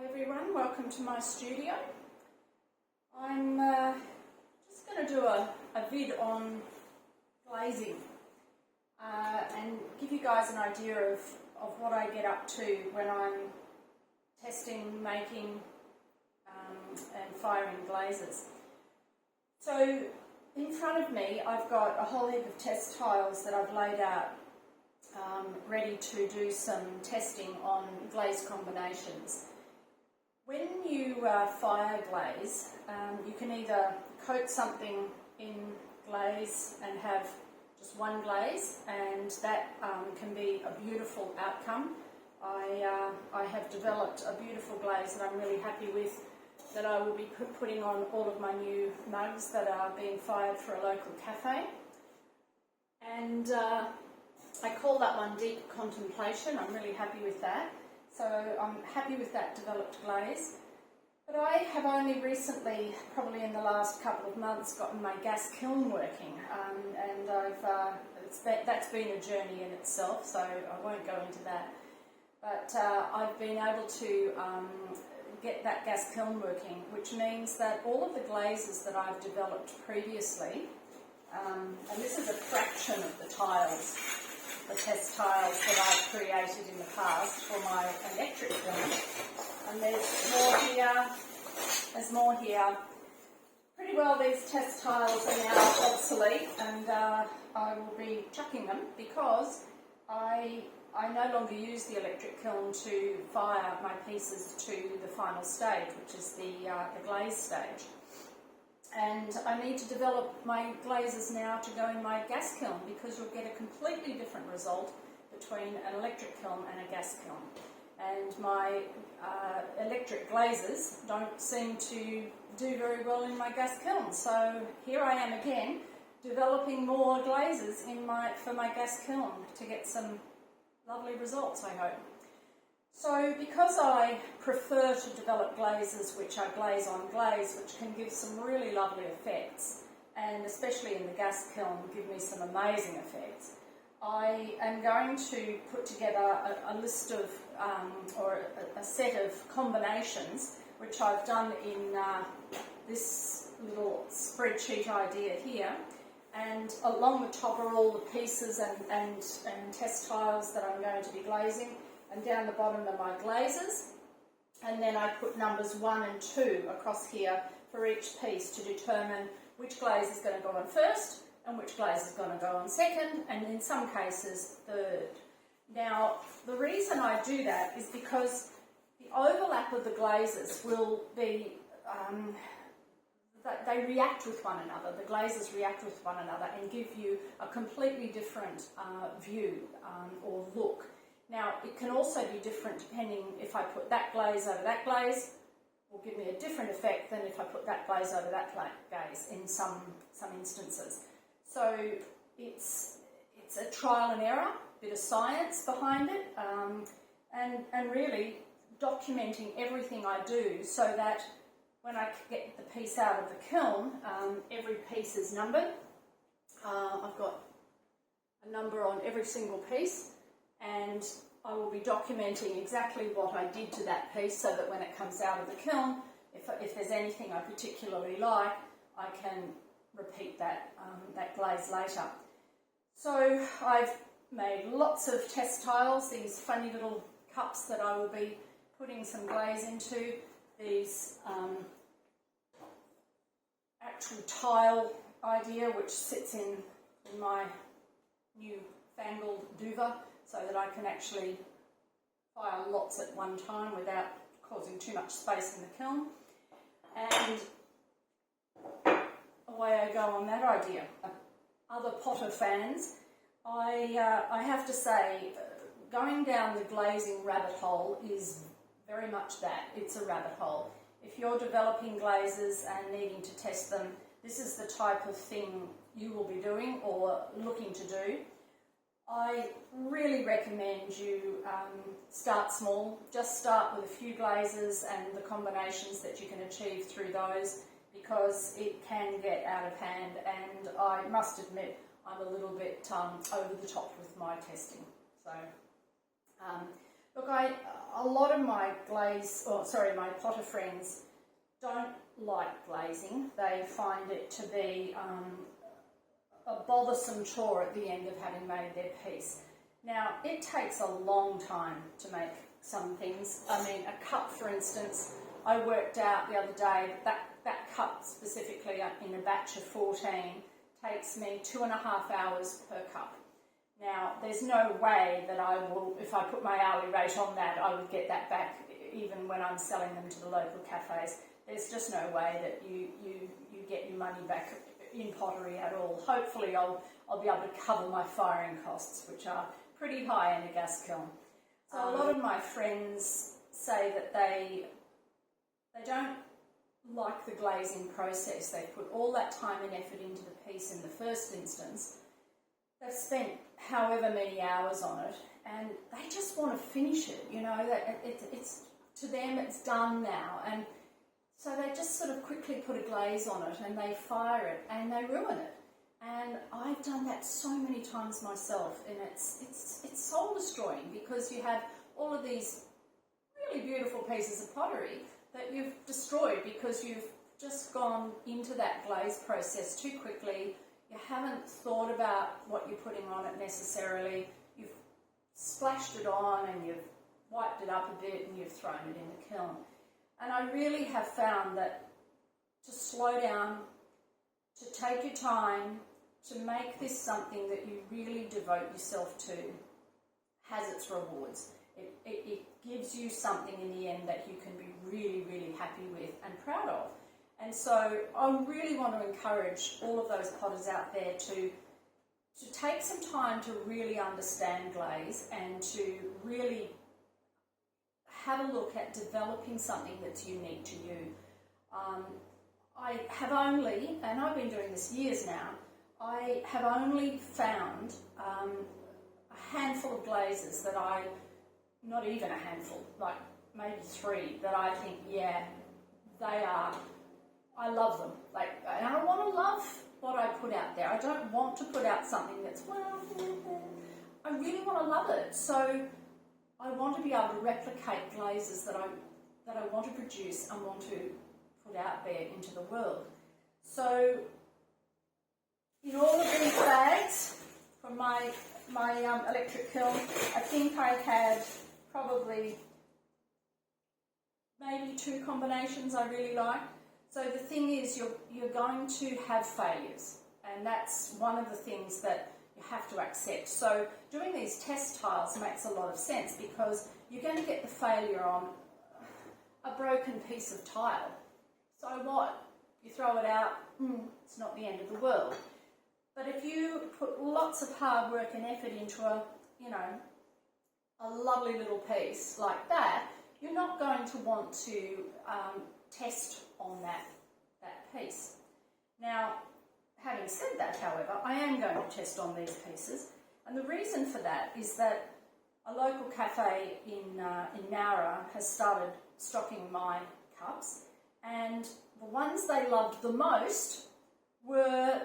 Hi everyone, welcome to my studio. I'm just going to do a vid on glazing and give you guys an idea of what I get up to when I'm testing, making and firing glazes. So in front of me I've got a whole heap of test tiles that I've laid out ready to do some testing on glaze combinations. When you fire glaze, you can either coat something in glaze and have just one glaze, and that can be a beautiful outcome. I have developed a beautiful glaze that I'm really happy with, that I will be putting on all of my new mugs that are being fired for a local cafe. And I call that one Deep Contemplation. I'm really happy with that. So I'm happy with that developed glaze. But I have only recently, probably in the last couple of months, gotten my gas kiln working, and that's been a journey in itself, so I won't go into that. But I've been able to get that gas kiln working, which means that all of the glazes that I've developed previously, and this is a fraction of the tiles, the test tiles that I've created in the past for my electric kiln. And there's more here. Pretty well these test tiles are now obsolete, and I will be chucking them because I no longer use the electric kiln to fire my pieces to the final stage, which is the glaze stage. And I need to develop my glazes now to go in my gas kiln, because you'll get a completely different result between an electric kiln and a gas kiln. And my electric glazes don't seem to do very well in my gas kiln. So here I am again, developing more glazes for my gas kiln to get some lovely results, I hope. So because I prefer to develop glazes which are glaze on glaze, which can give some really lovely effects, and especially in the gas kiln give me some amazing effects, I am going to put together a list of, or a set of combinations, which I've done in this little spreadsheet idea here. And along the top are all the pieces and test tiles that I'm going to be glazing, and down the bottom are my glazes. And then I put numbers 1 and 2 across here for each piece to determine which glaze is going to go on first and which glaze is going to go on second, and in some cases third. Now, the reason I do that is because the overlap of the glazes will be, they react with one another. The glazes react with one another and give you a completely different view or look. Now, it can also be different depending if I put that glaze over that glaze, will give me a different effect than if I put that glaze over that glaze in some instances. So it's a trial and error, bit of science behind it, and really documenting everything I do, so that when I get the piece out of the kiln, every piece is numbered. I've got a number on every single piece, and I will be documenting exactly what I did to that piece, so that when it comes out of the kiln, if there's anything I particularly like, I can repeat that glaze later. So I've made lots of test tiles, these funny little cups that I will be putting some glaze into, these actual tile idea which sits in my new fangled duva, so that I can actually fire lots at one time without causing too much space in the kiln. And away I go on that idea. Other potter fans, I have to say, going down the glazing rabbit hole is very much that. It's a rabbit hole. If you're developing glazes and needing to test them, this is the type of thing you will be doing or looking to do. I really recommend you start small. Just start with a few glazes and the combinations that you can achieve through those, because it can get out of hand, and I must admit I'm a little bit over the top with my testing. So Look, a lot of my my potter friends don't like glazing. They find it to be a bothersome chore at the end of having made their piece. Now, it takes a long time to make some things. I mean, a cup, for instance, I worked out the other day that cup specifically in a batch of 14 takes me 2.5 hours per cup. Now, there's no way that I will, if I put my hourly rate on that, I would get that back even when I'm selling them to the local cafes. There's just no way that you get your money back in pottery at all. Hopefully I'll be able to cover my firing costs, which are pretty high in a gas kiln. So a lot of my friends say that they don't like the glazing process. They put all that time and effort into the piece in the first instance. They've spent however many hours on it, and they just want to finish it. You know, it's to them it's done now, and so they just sort of quickly put a glaze on it and they fire it and they ruin it. And I've done that so many times myself, and it's soul destroying, because you have all of these really beautiful pieces of pottery that you've destroyed because you've just gone into that glaze process too quickly. You haven't thought about what you're putting on it necessarily. You've splashed it on and you've wiped it up a bit and you've thrown it in the kiln. And I really have found that to slow down, to take your time, to make this something that you really devote yourself to has its rewards. It gives you something in the end that you can be really, really happy with and proud of. And so I really want to encourage all of those potters out there to take some time to really understand glaze and to really have a look at developing something that's unique to you. I have only, and I've been doing this years now, I have only found a handful of glazes that not even a handful, like maybe 3, that I think, yeah, I love them. And I want to love what I put out there. I don't want to put out something that's, I really want to love it. So I want to be able to replicate glazes that I want to produce and want to put out there into the world. So in all of these bags from my electric kiln, I think I had probably maybe 2 combinations I really like. So the thing is, you're going to have failures, and that's one of the things that you have to accept. So doing these test tiles makes a lot of sense, because you're going to get the failure on a broken piece of tile. So what? You throw it out, it's not the end of the world. But if you put lots of hard work and effort into a lovely little piece like that, you're not going to want to test on that piece. Now, having said that, however, I am going to test on these pieces, and the reason for that is that a local cafe in Nowra has started stocking my cups, and the ones they loved the most were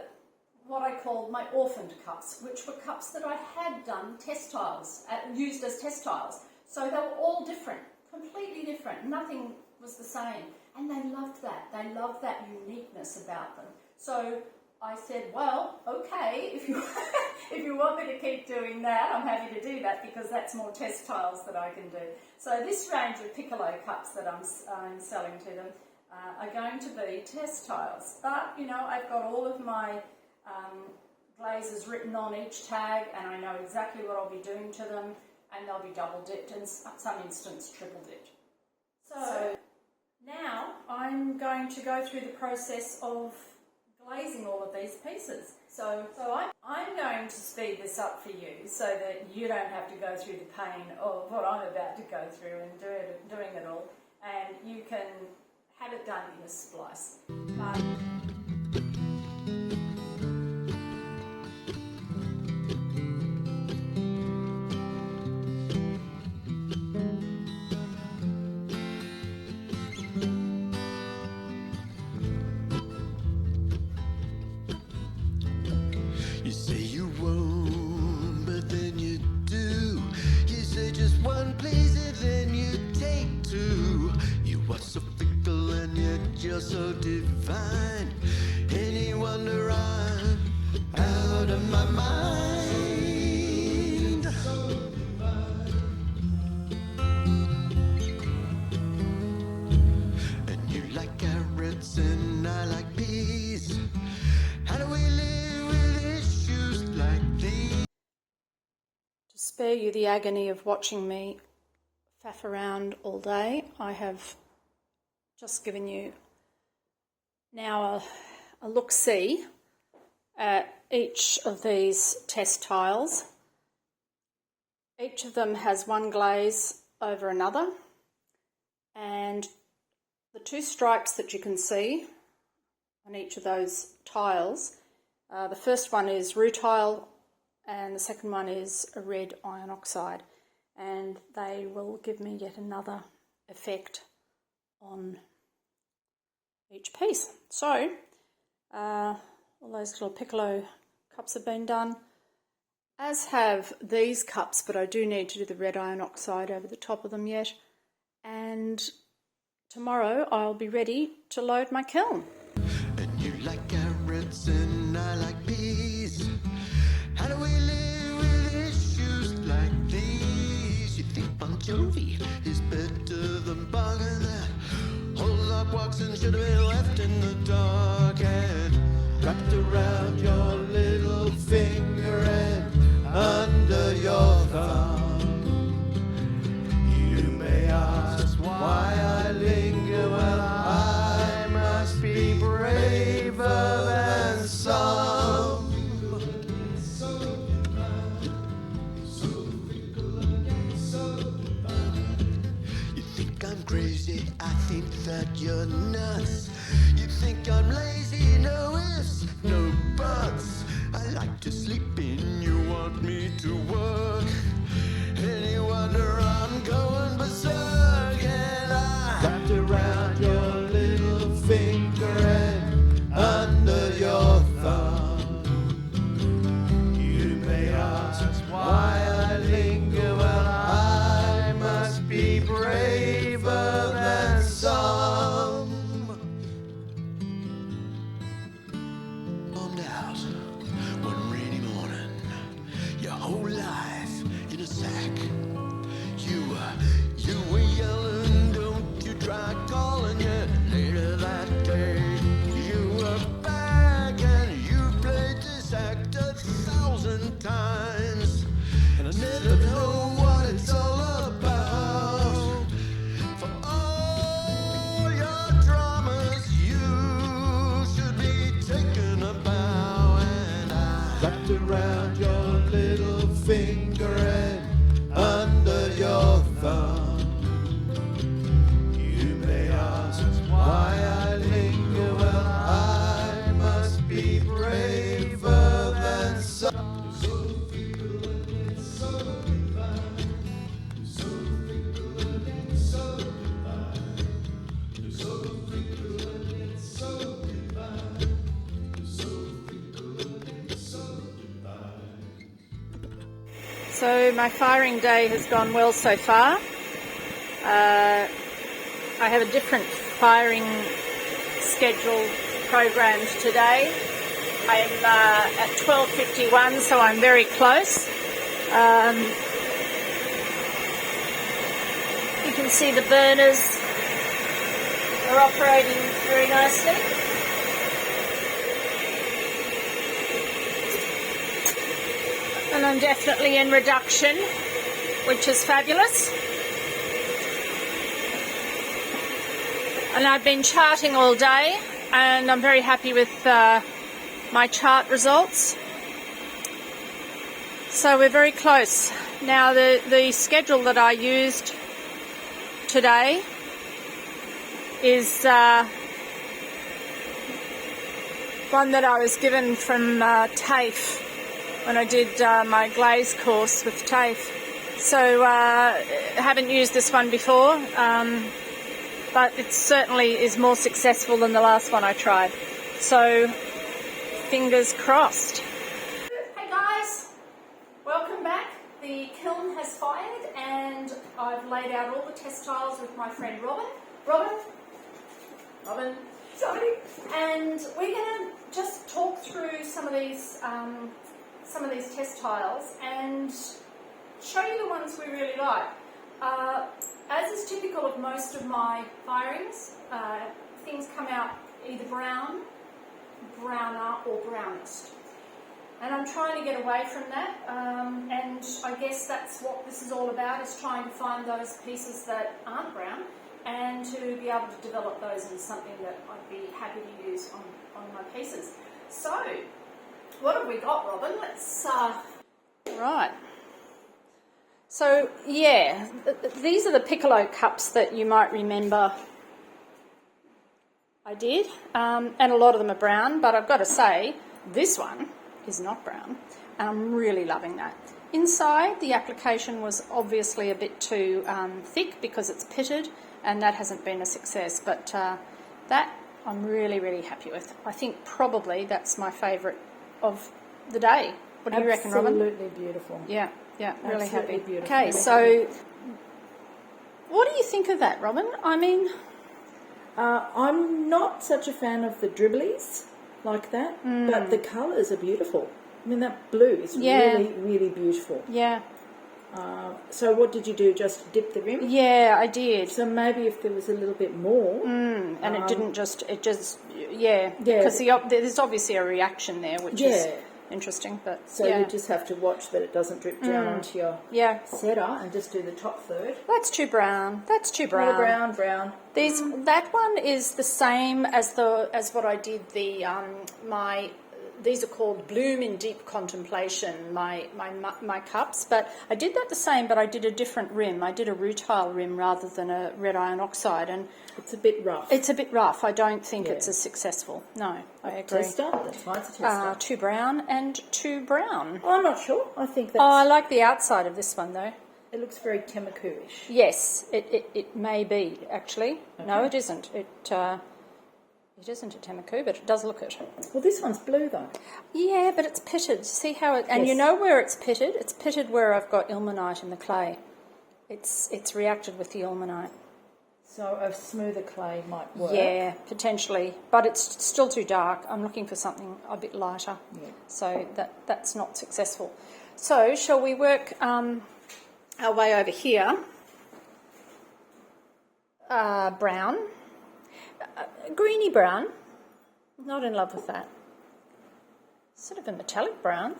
what I called my orphaned cups, which were cups that I had done test tiles, used as test tiles. So they were all different, completely different. Nothing was the same. And they loved that. They loved that uniqueness about them. So I said, well, okay, if you want me to keep doing that, I'm happy to do that, because that's more test tiles that I can do. So this range of piccolo cups that I'm selling to them are going to be test tiles. But, I've got all of my glazes written on each tag, and I know exactly what I'll be doing to them, and they'll be double dipped and some instance triple dipped. So now I'm going to go through the process of glazing all of these pieces. So I'm going to speed this up for you so that you don't have to go through the pain of what I'm about to go through and doing it all, and you can have it done in a splice. You say you won't, but then you do. You say just one please. so fickle and yet you're so divine. Any wonder I'm out of my mind. And you like carrots and I like peas. How do we live with issues like these? To spare you the agony of watching me faff around all day, I have just given you now a look-see at each of these test tiles. Each of them has one glaze over another, and the two stripes that you can see on each of those tiles, the first one is rutile and the second one is a red iron oxide, and they will give me yet another effect on each piece. So all those little piccolo cups have been done, as have these cups, but I do need to do the red iron oxide over the top of them yet, and tomorrow I'll be ready to load my kiln. And you like carrots and I like peas. How do we live with issues like these? You think Bon Jovi is better than Bargain? That whole lot walks and should have been left in the dark and wrapped around your little finger and under your thumb. You may ask why I linger. Well, I must be braver than some. You think I'm crazy, I think that you're nuts. You think I'm lazy, no ifs, no buts. I like to sleep in, you want me to work. Any wonder I'm going berserk, and I wrapped around your little finger and under your thumb. You may ask why I linger. Well, I must be braver than some. Bombed out one rainy morning, your whole life in a sack. You were yelling, don't you try calling, yet later that day you were back and you played this act 1,000 times, and I never know what it's all about. For all your dramas you should be taking a bow, and I wrapped around your little finger and under your thumb. You may ask why I linger. Well, I must be braver than some. So my firing day has gone well so far. I have a different firing schedule programmed today. I am at 12:51, so I'm very close. You can see the burners are operating very nicely. And I'm definitely in reduction, which is fabulous. And I've been charting all day, and I'm very happy with my chart results. So we're very close. Now the schedule that I used today is one that I was given from TAFE when I did my glaze course with TAFE. So I haven't used this one before, but it certainly is more successful than the last one I tried. So fingers crossed. Hey guys, welcome back. The kiln has fired and I've laid out all the test tiles with my friend Robin. Robin, Robin. Sorry. And we're going to just talk through some of these test tiles and show you the ones we really like. As is typical of most of my firings, things come out either brown, browner or brownest. And I'm trying to get away from that, and I guess that's what this is all about, is trying to find those pieces that aren't brown and to be able to develop those into something that I'd be happy to use on my pieces. So, what have we got, Robin? Let's... Right. So, yeah, these are the piccolo cups that you might remember I did, and a lot of them are brown, but I've got to say, this one is not brown, and I'm really loving that. Inside, the application was obviously a bit too thick because it's pitted, and that hasn't been a success, but that I'm really, really happy with. I think probably that's my favourite of the day. What do you reckon, Robin? Absolutely beautiful. Yeah, really Absolutely happy. beautiful. Okay, Really so happy. what do you think of that, Robin? I mean... I'm not such a fan of the dribblies like that, but the colours are beautiful. I mean, that blue is really, really beautiful. Yeah. So what did you do? Just dip the rim? Yeah, I did. So maybe if there was a little bit more... And it just, because there's obviously a reaction there, which is interesting. But So you just have to watch that it doesn't drip down onto your setter, and just do the top third. That's too brown. That's too brown. Brown. That one is the same as what I did. These are called Bloom in Deep Contemplation, my cups. But I did that the same, but I did a different rim. I did a rutile rim rather than a red iron oxide, and it's a bit rough. It's a bit rough. I don't think it's as successful. No, I agree. Tester? That's why it's a tester. Too brown and too brown. I'm not sure. I think that's... Oh, I like the outside of this one though. It looks very Temaku-ish. Yes, it may be actually. Okay. No, it isn't. It isn't a Temaku, but it does look it. Well, this one's blue though. Yeah, but it's pitted. See how it... And you know where it's pitted? It's pitted where I've got ilmenite in the clay. It's reacted with the ilmenite. So a smoother clay might work. Yeah, potentially. But it's still too dark. I'm looking for something a bit lighter. Yeah. So that's not successful. So shall we work our way over here? Brown. Greeny brown. Not in love with that. Sort of a metallic brown.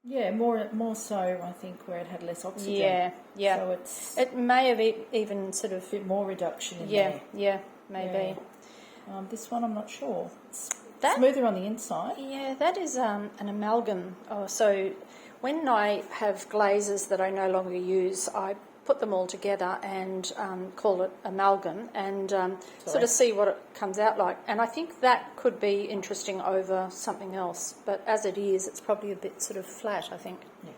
Yeah, more so, I think, where it had less oxygen. Yeah. So it may have even sort of... a bit more reduction in there. Yeah, maybe. Yeah. This one, I'm not sure. It's That, smoother on the inside. Yeah, that is an amalgam. Oh, so when I have glazes that I no longer use, I put them all together and call it amalgam and sort of see what it comes out like. And I think that could be interesting over something else. But as it is, it's probably a bit sort of flat, I think. Yeah.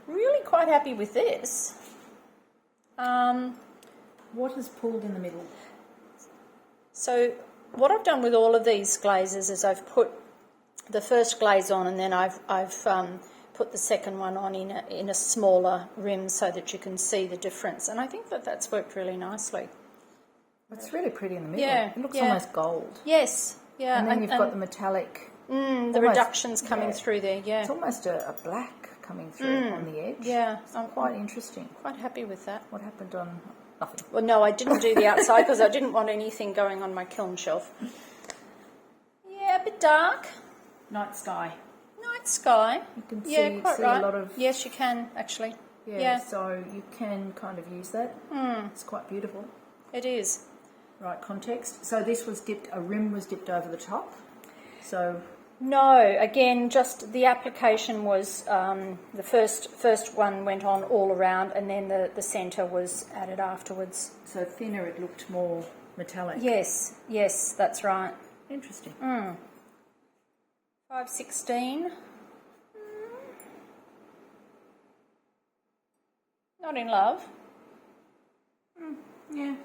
Really quite happy with this. What has pulled in the middle? So what I've done with all of these glazes is I've put the first glaze on, and then I've put the second one on in a smaller rim so that you can see the difference. And I think that's worked really nicely. It's really pretty in the middle. Yeah, it looks almost gold. Yes, yeah. And then you've got the metallic. The reductions coming through there, yeah. It's almost a black coming through on the edge. Yeah. I'm quite interesting. Quite happy with that. What happened on... Nothing. Well, no, I didn't do the outside because I didn't want anything going on my kiln shelf. Yeah, a bit dark. Night sky. Night sky. You can see, quite right. a lot of... Yes, you can, actually. Yeah, so you can kind of use that. It's quite beautiful. It is. Right, context. So this was dipped, a rim was dipped over the top. So... No, again, just the application was, the first one went on all around, and then the centre was added afterwards. So thinner, it looked more metallic. Yes, that's right. Interesting. 516. Not in love. Yeah.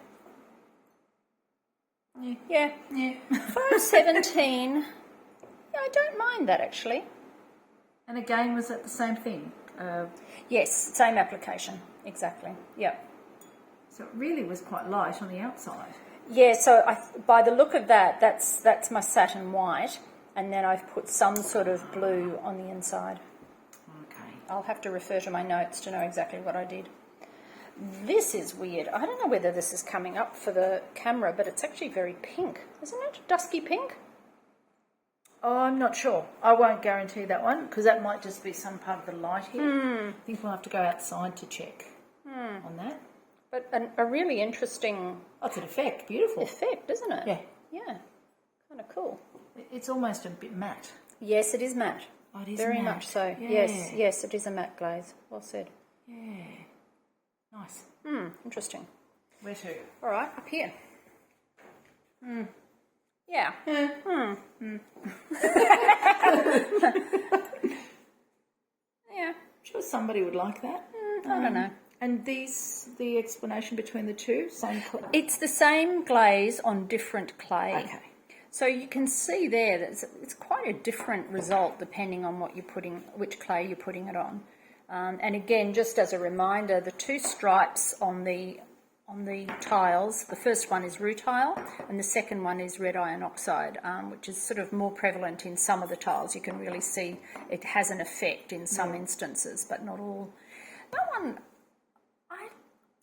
Yeah. 517. Yeah, I don't mind that actually. And again, was that the same thing? Yes, same application, exactly. Yeah. So it really was quite light on the outside. Yeah, so by the look of that, that's my satin white, and then I've put some sort of blue on the inside. Okay. I'll have to refer to my notes to know exactly what I did. This is weird. I don't know whether this is coming up for the camera, but it's actually very pink, isn't it? Dusky pink? Oh, I'm not sure. I won't guarantee that one because that might just be some part of the light here. I think we'll have to go outside to check on that. But a really interesting Oh, it's an effect. Beautiful. effect, isn't it? Yeah. Yeah. Kind of cool. It's almost a bit matte. Yes, it is matte. Oh, it is Very matte. much so. Yeah. Yes, it is a matte glaze. Well said. Yeah. Nice. Interesting. Where to? All right, up here. Yeah. Yeah. Sure, somebody would like that. I don't know. And the explanation between the two, same colour. It's the same glaze on different clay. Okay. So you can see there that it's quite a different result depending on what you're putting, which clay you're putting it on. And again, just as a reminder, the two stripes on the tiles, the first one is rutile and the second one is red iron oxide, which is sort of more prevalent in some of the tiles. You can really see it has an effect in some instances, but not all. That one,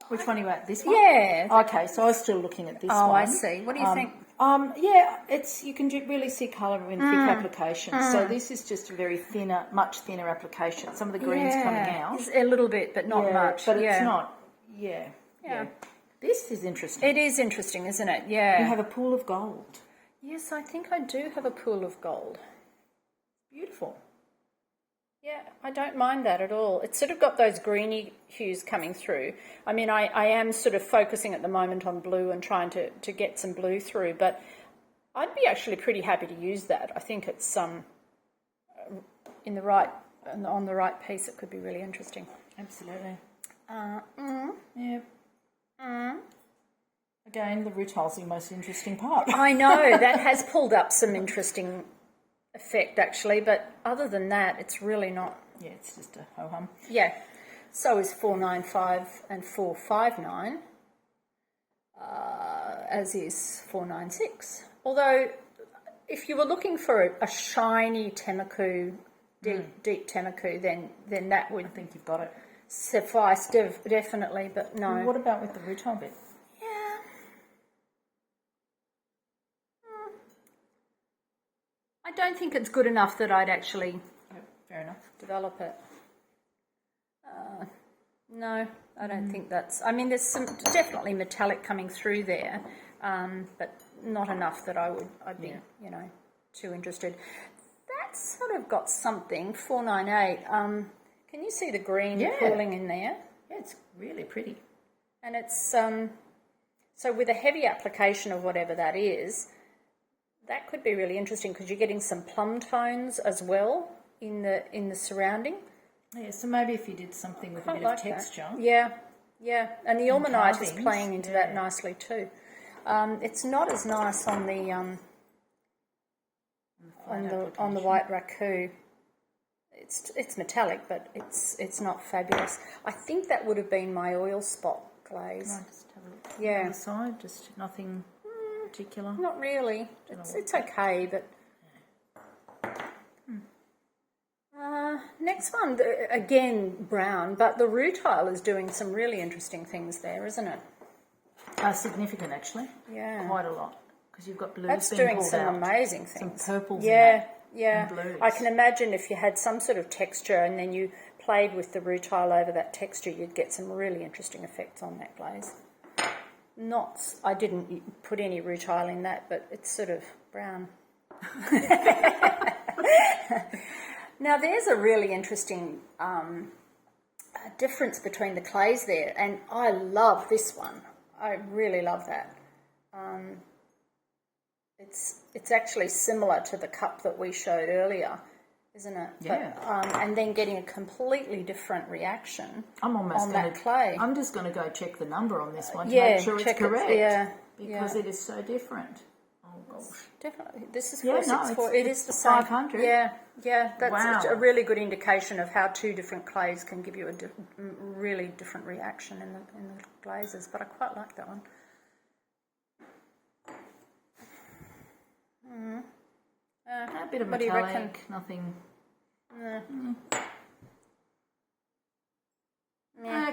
Which one are you at? This one? yeah. Okay, so I was still looking at this one. Oh, I see. What do you think? Yeah, you can really see colour in thick applications. So this is just a very thinner, much thinner application. Some of the green's coming out. It's a little bit, but not much. But yeah. it's not. Yeah. This is interesting. It is interesting, isn't it? Yeah. You have a pool of gold. Yes, I think I do have a pool of gold. Beautiful. Yeah, I don't mind that at all. It's sort of got those greeny hues coming through. I mean, I am sort of focusing at the moment on blue and trying to get some blue through, but I'd be actually pretty happy to use that. I think it's on the right piece. It could be really interesting. Absolutely. Yeah. Again, the rutile's the most interesting part. I know, that has pulled up some interesting effect actually, but other than that, it's really not. Yeah, it's just a ho-hum. Yeah, so is 495 and 459, as is 496. Although, if you were looking for a shiny Temaku, deep Temaku, then that would I think you've got it. suffice definitely, but no. What about with the rutile bit? Yeah. I don't think it's good enough that I'd actually Fair enough. develop it. No, I don't think that's... I mean, there's some definitely metallic coming through there, but not enough that I'd be, too interested. That's sort of got something, 498. Can you see the green pooling in there? Yeah, it's really pretty. And it's... so with a heavy application of whatever that is, that could be really interesting because you're getting some plum tones as well in the surrounding. Yeah, so maybe if you did something with a bit of texture. That. Yeah, and the ilmenite is carvings, playing into that nicely too. It's not as nice on the on the white raku. It's metallic, but it's not fabulous. I think that would have been my oil spot glaze. Can I just have a look on Yeah. the other side? Just nothing particular. Not really. It's okay, but. Next one, again brown, but the rutile is doing some really interesting things there, isn't it? Significant, actually. Yeah. Quite a lot. Because you've got blues That's being doing pulled some out. amazing things. Some purples Yeah, and yeah. and blues. I can imagine if you had some sort of texture and then you played with the rutile over that texture, you'd get some really interesting effects on that glaze. I didn't put any rutile in that, but it's sort of brown. Now, there's a really interesting difference between the clays there, and I love this one. I really love that. It's actually similar to the cup that we showed earlier, isn't it? Yeah. But, and then getting a completely different reaction I'm almost on going that clay. I'm just going to go check the number on this one to Yeah, make sure it's check it, correct. yeah, Because yeah. it is so different. Oh, gosh. Definitely. This is Yeah, no, 464. it's- It is it's the same. 500. Yeah. That's Wow. a really good indication of how two different clays can give you a really different reaction in the glazes. But I quite like that one. A bit of what do you metallic, reckon? nothing.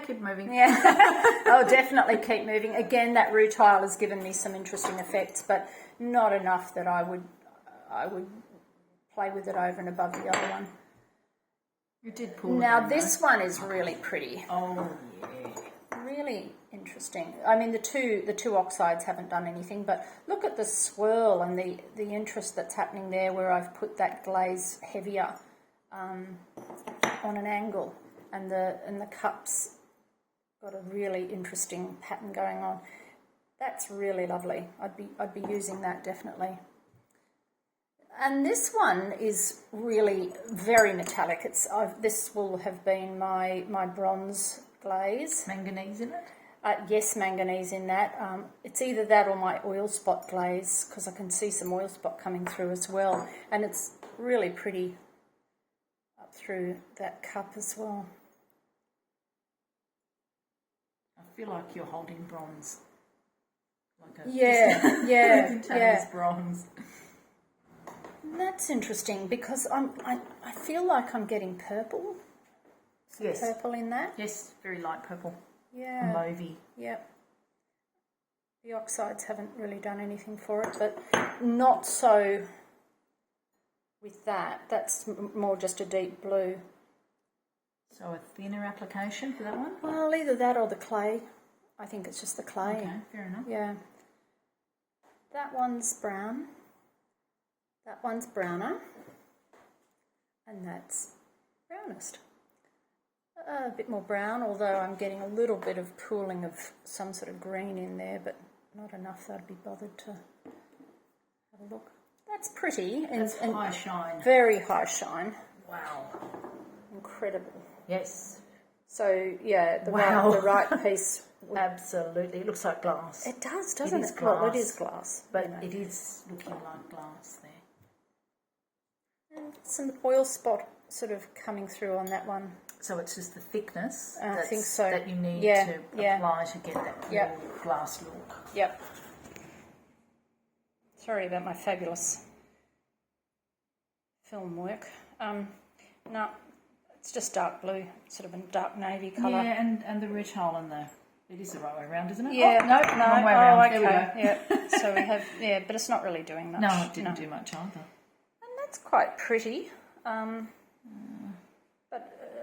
Keep moving. Yeah, I'll definitely keep moving. Again, that rutile has given me some interesting effects, but not enough that I would play with it over and above the other one. You did pull Now it this one is really pretty, Oh yeah. really interesting. I mean, the two oxides haven't done anything, but look at the swirl and the interest that's happening there, where I've put that glaze heavier on an angle, and the cups got a really interesting pattern going on. That's really lovely. I'd be using that definitely. And this one is really very metallic. This will have been my bronze glaze. Manganese in it? Yes, manganese in that. It's either that or my oil spot glaze, because I can see some oil spot coming through as well. And it's really pretty up through that cup as well. I feel like you're holding bronze. Like Yeah. bronze. That's interesting, because I feel like I'm getting purple. Yes. Purple in that. Yes, very light purple. Yeah. Mauvey. Yep. The oxides haven't really done anything for it, but not so with that. That's more just a deep blue. So a thinner application for that one? Well, either that or the clay. I think it's just the clay. Okay, fair enough. Yeah. That one's brown. That one's browner. And that's brownest. A bit more brown, although I'm getting a little bit of pooling of some sort of green in there, but not enough that I'd be bothered to have a look. That's pretty. That's high shine. Very high shine. Wow. Incredible. Yes. So, yeah, the right piece. Absolutely. It looks like glass. It does, doesn't it? It is Well, it glass. is glass. But you know. it is looking like glass there. And some oil spot sort of coming through on that one. So it's just the thickness I think so. that you need Yeah, to yeah. apply to get that Yep. real glass look. Yep. Sorry about my fabulous film work. No, it's just dark blue, sort of a dark navy colour. Yeah, and the rutile and it is the right way around, isn't it? Yeah, no, wrong way around. okay. There we go. Yeah. So we have, but it's not really doing much. No, it didn't do much either. And that's quite pretty.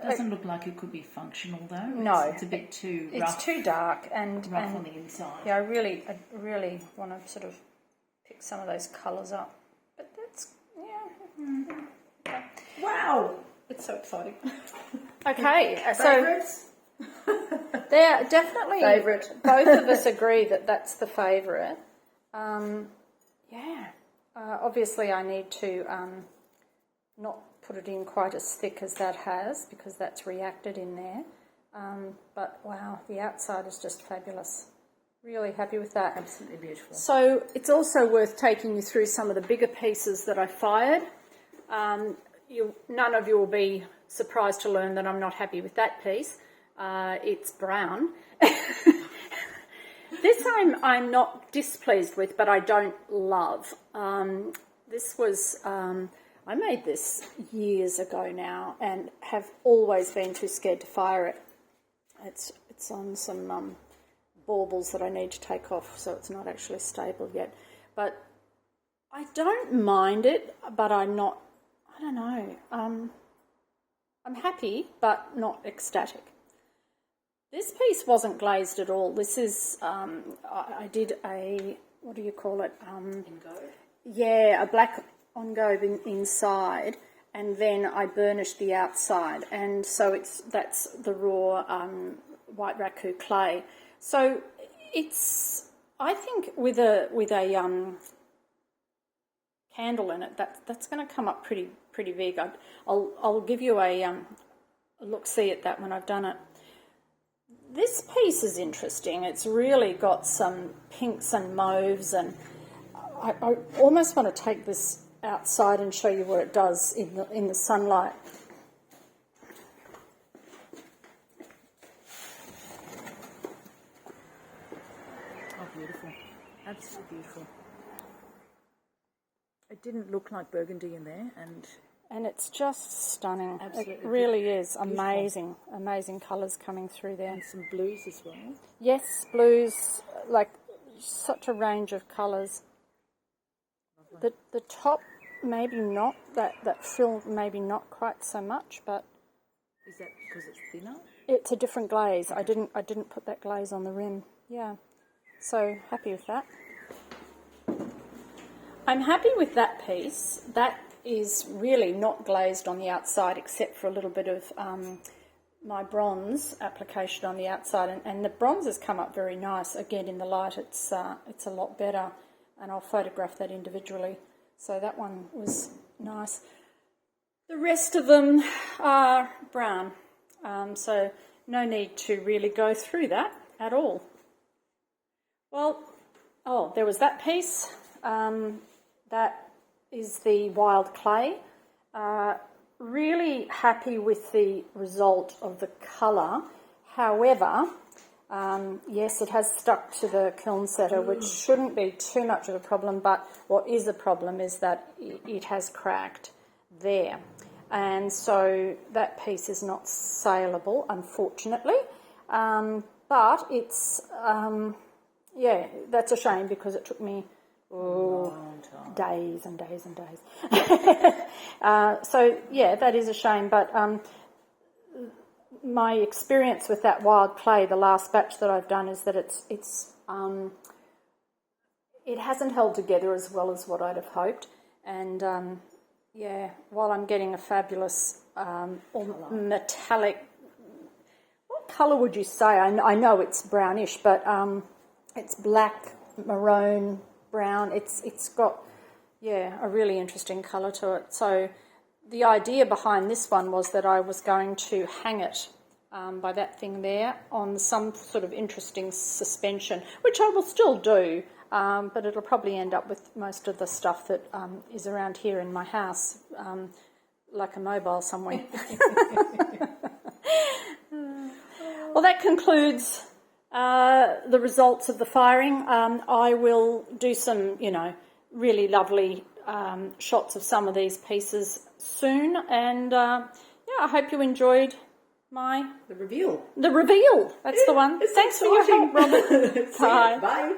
It doesn't look like it could be functional though. No, it's a bit too rough. It's too dark and rough on the inside. Yeah, I really want to sort of pick some of those colours up. But that's okay. Wow, it's so exciting. Okay, so Favourites? they're definitely Favourite. Both of us agree that that's the favourite. Obviously, I need to not put it in quite as thick as that has, because that's reacted in there. But wow, the outside is just fabulous. Really happy with that. Absolutely beautiful. So it's also worth taking you through some of the bigger pieces that I fired. None of you will be surprised to learn that I'm not happy with that piece. It's brown. This I'm not displeased with, but I don't love. This was I made this years ago now, and have always been too scared to fire it. It's on some baubles that I need to take off, so it's not actually stable yet. But I don't mind it, but I'm not. I don't know. I'm happy, but not ecstatic. This piece wasn't glazed at all. This is, I did a, what do you call it? Engobe? Yeah, a black engobe inside, and then I burnished the outside. And so that's the raw white raku clay. So it's, I think with a candle in it, that's going to come up pretty big. I'll give you a look-see at that when I've done it. This piece is interesting. It's really got some pinks and mauves, and I almost want to take this outside and show you what it does in the sunlight. Oh, beautiful. Absolutely beautiful. It didn't look like burgundy in there, and it's just stunning. Absolutely. It really is amazing, amazing colours coming through there. some blues as well. Yes, blues, like such a range of colours. The top, maybe not, that frill maybe not quite so much, but Is that because it's thinner? it's a different glaze. I didn't put that glaze on the rim. Yeah, so happy with that. I'm happy with that piece. That is really not glazed on the outside except for a little bit of my bronze application on the outside, and the bronze has come up very nice. Again, in the light it's a lot better, and I'll photograph that individually. So that one was nice. The rest of them are brown, so no need to really go through that at all. Well, there was that piece. That is the wild clay. Really happy with the result of the colour. However, yes, it has stuck to the kiln setter, which shouldn't be too much of a problem, but what is a problem is that it has cracked there. And so that piece is not saleable, unfortunately. But it's, yeah, that's a shame because it took me days and days and days. So, yeah, that is a shame. But my experience with that wild clay, the last batch that I've done, is that it hasn't held together as well as what I'd have hoped. And, yeah, while I'm getting a fabulous metallic, what colour would you say? I know it's brownish, but it's black, maroon, brown. It's got, yeah, a really interesting colour to it. So the idea behind this one was that I was going to hang it by that thing there on some sort of interesting suspension, which I will still do, but it'll probably end up with most of the stuff that is around here in my house, like a mobile somewhere. Well, that concludes the results of the firing. I will do some, really lovely shots of some of these pieces soon, and yeah, I hope you enjoyed The reveal. the reveal. That's the one. Thanks for your help, Robin. Bye. Bye.